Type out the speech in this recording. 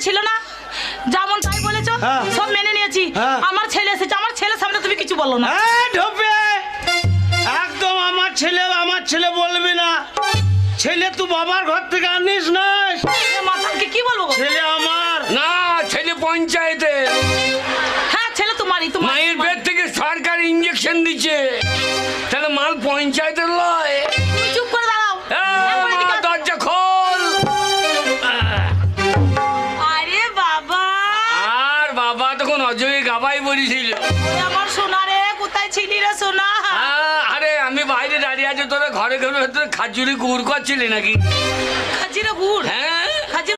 ছিল না, যেমন তাই বলেছো সব মেনে নিয়েছি। আমার ছেলে এসেছে, আমার ছেলের সামনে তুমি কিছু বলো না। ঢোপে একদম আমার ছেলে বলবি না। ছেলে তুই বাবার ঘর থেকে আনিস না। মাথাকে কি বলবো? ছেলে আমার না, ছেলে পঞ্চায়েতের। হ্যাঁ ছেলে তোমারই। মায়ের পেট থেকে সরকার ইঞ্জেকশন দিচ্ছে, তাহলে মাল পঞ্চায়েতের লয়। তুমি চুপ করে দাঁড়াও। মা, দরজা খোল। আরে বাবা, আর বাবা তখন অজয় গাবাই বলেছিল। আমার সোনা রে, কোথায় ছিলি রে সোনা? আরে আমি বাইরে দাঁড়িয়ে আছি, তোরা ঘরে ঘরে ভেতরে খাজুরি গুড় করছিলি নাকি? খাজিরে গুড়? হ্যাঁ,